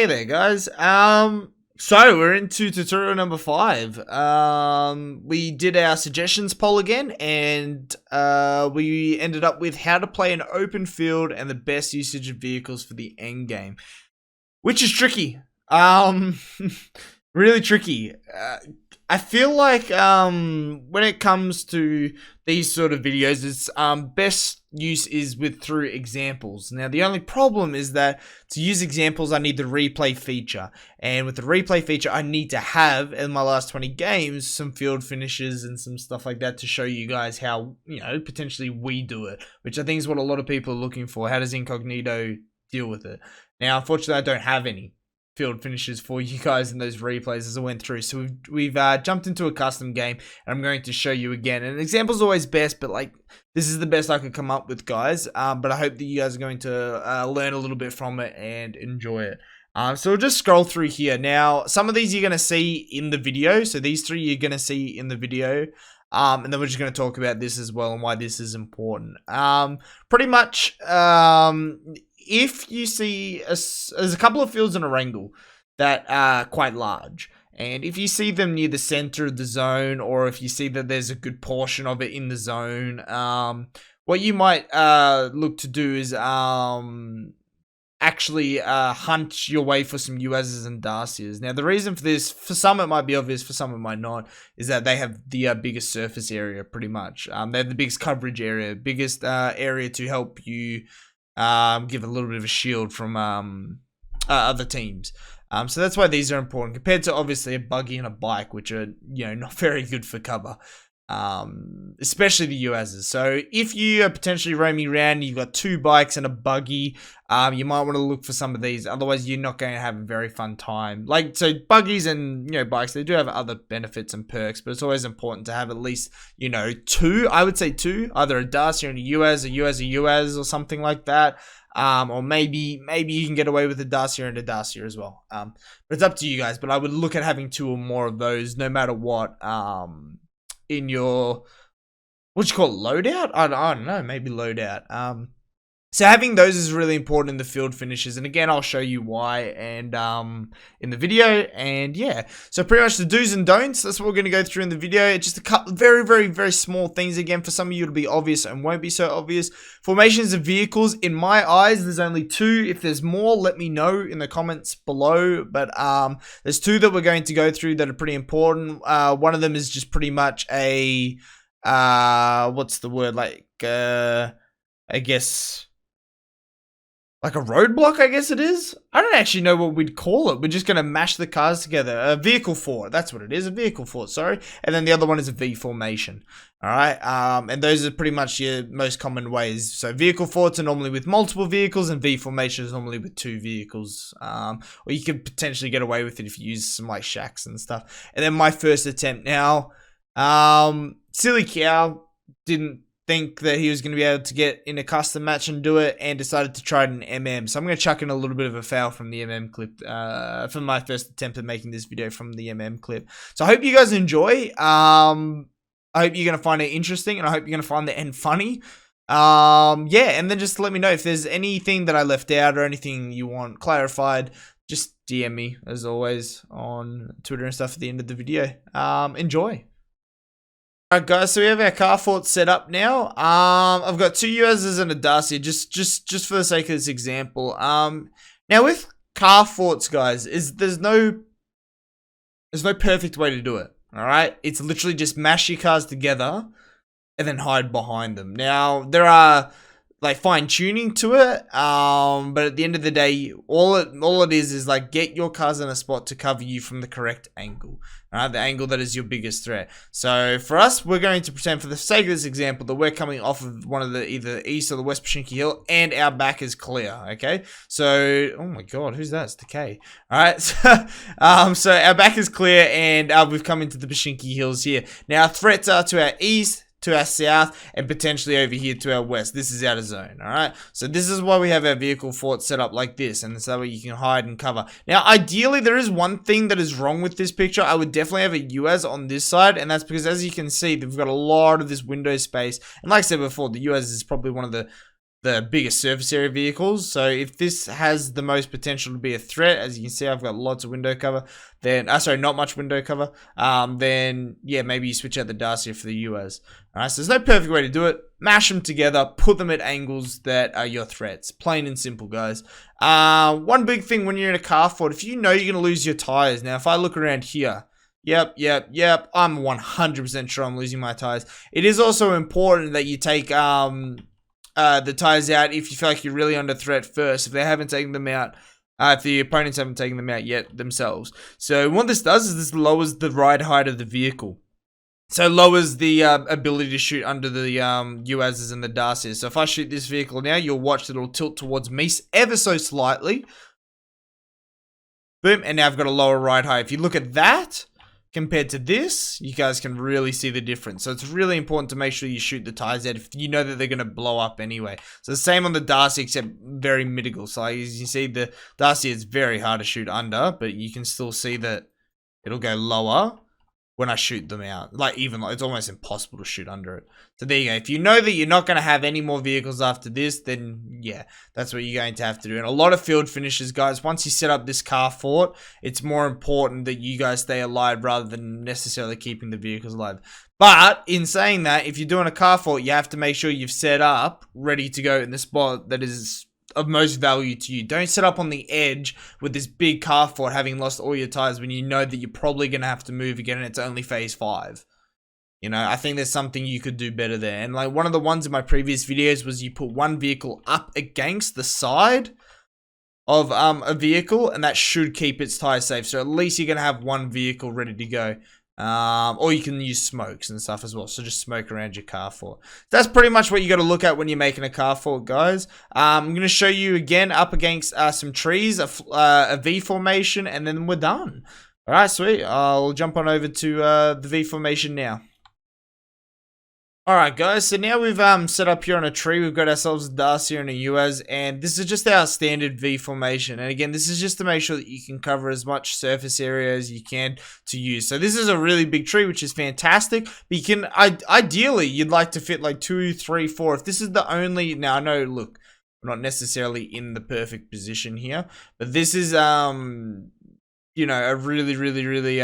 Hey there, guys. So we're into tutorial number 5. We did our suggestions poll again, and we ended up with how to play an open field and the best usage of vehicles for the end game, which is tricky. Really tricky. I feel like when it comes to these sort of videos, it's best use is through examples. Now the only problem is that to use examples I need the replay feature, and with the replay feature I need to have in my last 20 games some field finishes and some stuff like that to show you guys how, you know, potentially we do it, which I think is what a lot of people are looking for. How does Incognito deal with it? Now unfortunately I don't have any field finishes for you guys in those replays as I went through, so we've jumped into a custom game, and I'm going to show you again. And an example's always best, but like this is the best I could come up with, guys. But I hope that you guys are going to learn a little bit from it and enjoy it. So we'll just scroll through here. Now some of these you're going to see in the video, so these 3 you're going to see in the video. And then we're just going to talk about this as well and why this is important. Pretty much, if you see, there's a couple of fields in a wrangle that are quite large. And if you see them near the center of the zone, or if you see that there's a good portion of it in the zone, what you might look to do is actually hunt your way for some USs and Dacias. Now the reason for this, for some it might be obvious, for some it might not, is that they have the biggest surface area pretty much. They have the biggest coverage area, biggest area to help you give a little bit of a shield from other teams. So that's why these are important compared to obviously a buggy and a bike, which are, you know, not very good for cover. Especially the USs. So if you are potentially roaming around, you've got 2 bikes and a buggy, you might want to look for some of these. Otherwise, you're not going to have a very fun time. Like, so buggies and, you know, bikes, they do have other benefits and perks, but it's always important to have at least, you know, 2. I would say 2, either a Dacia and a US, a US, or something like that. Or maybe you can get away with a Dacia and a Dacia as well. But it's up to you guys. But I would look at having 2 or more of those, no matter what. In your, what you call it, loadout? I don't know, maybe loadout. So having those is really important in the field finishes, and again I'll show you why and in the video. And yeah, so pretty much the do's and don'ts, that's what we're going to go through in the video. It's just a couple very small things. Again, for some of you it'll be obvious and won't be so obvious. Formations of vehicles, in my eyes there's only 2. If there's more, let me know in the comments below, but there's 2 that we're going to go through that are pretty important. One of them is just pretty much a what's the word, like I guess like a roadblock, I guess it is. I don't actually know what we'd call it. We're just going to mash the cars together. A vehicle fort, that's what it is. A vehicle fort, sorry. And then the other one is a V formation. Alright, and those are pretty much your most common ways. So vehicle forts are normally with multiple vehicles, and V formation is normally with 2 vehicles. Or you could potentially get away with it if you use some like shacks and stuff. And then my first attempt now, silly cow didn't think that he was going to be able to get in a custom match and do it, and decided to try it in MM. So I'm going to chuck in a little bit of a fail from the MM clip, from my first attempt at making this video from the MM clip. So I hope you guys enjoy. I hope you're going to find it interesting, and I hope you're going to find the end funny. Yeah, and then just let me know if there's anything that I left out or anything you want clarified. Just DM me, as always, on Twitter and stuff at the end of the video. Enjoy. Alright guys, so we have our car fort set up now. I've got 2 USs and a Dacia, just for the sake of this example. Now with car forts, guys, there's no perfect way to do it. Alright? It's literally just mash your cars together and then hide behind them. Now, there are like fine tuning to it, but at the end of the day, all it is like get your cars in a spot to cover you from the correct angle. The angle that is your biggest threat. So for us, we're going to pretend, for the sake of this example, that we're coming off of one of the either the east or the west Pachinki Hill, and our back is clear. Okay, so oh my god, who's that? It's Decay. All right, so our back is clear, and we've come into the Pachinki Hills here. Now threats are to our east, to our south, and potentially over here to our west. This is out of zone. Alright, so this is why we have our vehicle fort set up like this, and so that way you can hide and cover. Now ideally there is one thing that is wrong with this picture. I would definitely have a US on this side, and that's because, as you can see, they've got a lot of this window space, and like I said before, the US is probably one of the the biggest surface area vehicles. So if this has the most potential to be a threat, as you can see, I've got lots of window cover, then, sorry, not much window cover, then, yeah, maybe you switch out the Dacia for the US. Alright, so there's no perfect way to do it. Mash them together, put them at angles that are your threats. Plain and simple, guys. One big thing when you're in a car fort, if you know you're going to lose your tires, now if I look around here, Yep. I'm 100% sure I'm losing my tires. It is also important that you take the tires out if you feel like you're really under threat first. If they haven't taken them out, if the opponents haven't taken them out yet themselves. So what this does is this lowers the ride height of the vehicle. So lowers the ability to shoot under the UAZs and the Dacias. So if I shoot this vehicle now, you'll watch that it'll tilt towards me ever so slightly. Boom, and now I've got a lower ride height. If you look at that compared to this, you guys can really see the difference. So it's really important to make sure you shoot the tires out if you know that they're going to blow up anyway. So the same on the Dacia, except very mitigal. So as you can see, the Dacia is very hard to shoot under, but you can still see that it'll go lower when I shoot them out. Like, even, it's almost impossible to shoot under it. So there you go. If you know that you're not going to have any more vehicles after this, then yeah, that's what you're going to have to do. And a lot of field finishes, guys, once you set up this car fort, it's more important that you guys stay alive rather than necessarily keeping the vehicles alive. But in saying that, if you're doing a car fort, you have to make sure you've set up ready to go in the spot that is of most value to you. Don't set up on the edge with this big car fort having lost all your tires when you know that you're probably going to have to move again and it's only phase 5. You know, I think there's something you could do better there. And like one of the ones in my previous videos was you put one vehicle up against the side of a vehicle, and that should keep its tires safe. So at least you're going to have one vehicle ready to go. Or you can use smokes and stuff as well. So just smoke around your car fort. That's pretty much what you got to look at when you're making a car fort, guys. I'm going to show you again up against some trees, a V formation, and then we're done. All right, sweet. I'll jump on over to the V formation now. Alright guys, so now we've set up here on a tree, we've got ourselves a Dacia and a UAZ, and this is just our standard V formation. And again, this is just to make sure that you can cover as much surface area as you can to use. So this is a really big tree, which is fantastic, but you can, ideally, you'd like to fit like 2, 3, 4. If this is the only, now I know, look, we're not necessarily in the perfect position here, but this is, you know, a really,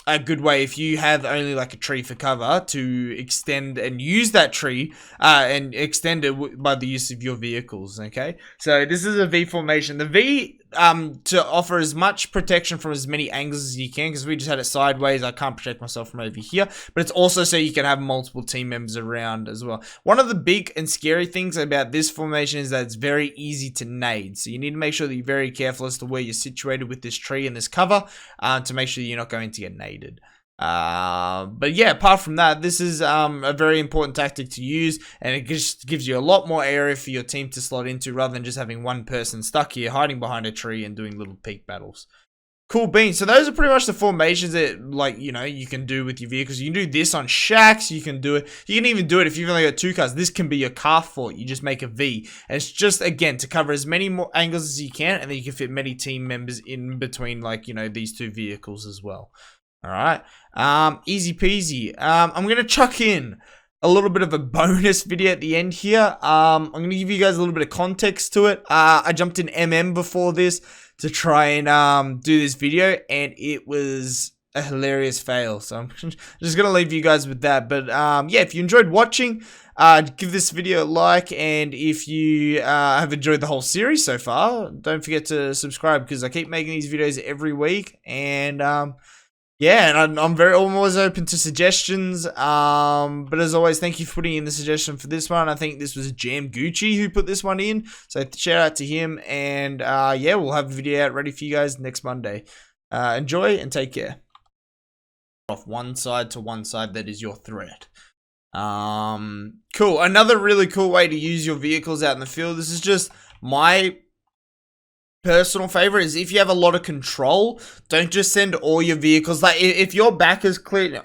a good way if you have only like a tree for cover to extend and use that tree and extend it by the use of your vehicles. Okay, so this is a V formation. The V to offer as much protection from as many angles as you can, because we just had it sideways. I can't protect myself from over here, but it's also so you can have multiple team members around as well. One of the big and scary things about this formation is that it's very easy to nade, so you need to make sure that you're very careful as to where you're situated with this tree and this cover to make sure you're not going to get naded. But yeah, apart from that, this is a very important tactic to use, and it just gives you a lot more area for your team to slot into rather than just having one person stuck here hiding behind a tree and doing little peek battles. Cool beans. So those are pretty much the formations that, like, you know, you can do with your vehicles. You can do this on shacks. You can do it. You can even do it if you've only got 2 cars. This can be your car fort. You just make a V. And it's just, again, to cover as many more angles as you can, and then you can fit many team members in between, like, you know, these 2 vehicles as well. All right, easy peasy. I'm gonna chuck in a little bit of a bonus video at the end here. I'm gonna give you guys a little bit of context to it. I jumped in MM before this to try and do this video, and it was a hilarious fail. So I'm just gonna leave you guys with that. But yeah, if you enjoyed watching, give this video a like, and if you have enjoyed the whole series so far, don't forget to subscribe, because I keep making these videos every week, and yeah, and I'm always open to suggestions. But as always, thank you for putting in the suggestion for this one. I think this was Jam Gucci who put this one in, so shout out to him. And yeah, we'll have a video out ready for you guys next Monday. Enjoy and take care. Off one side to one side, that is your threat. Cool. Another really cool way to use your vehicles out in the field. This is just my personal favorite, is if you have a lot of control, don't just send all your vehicles. Like if your back is clear,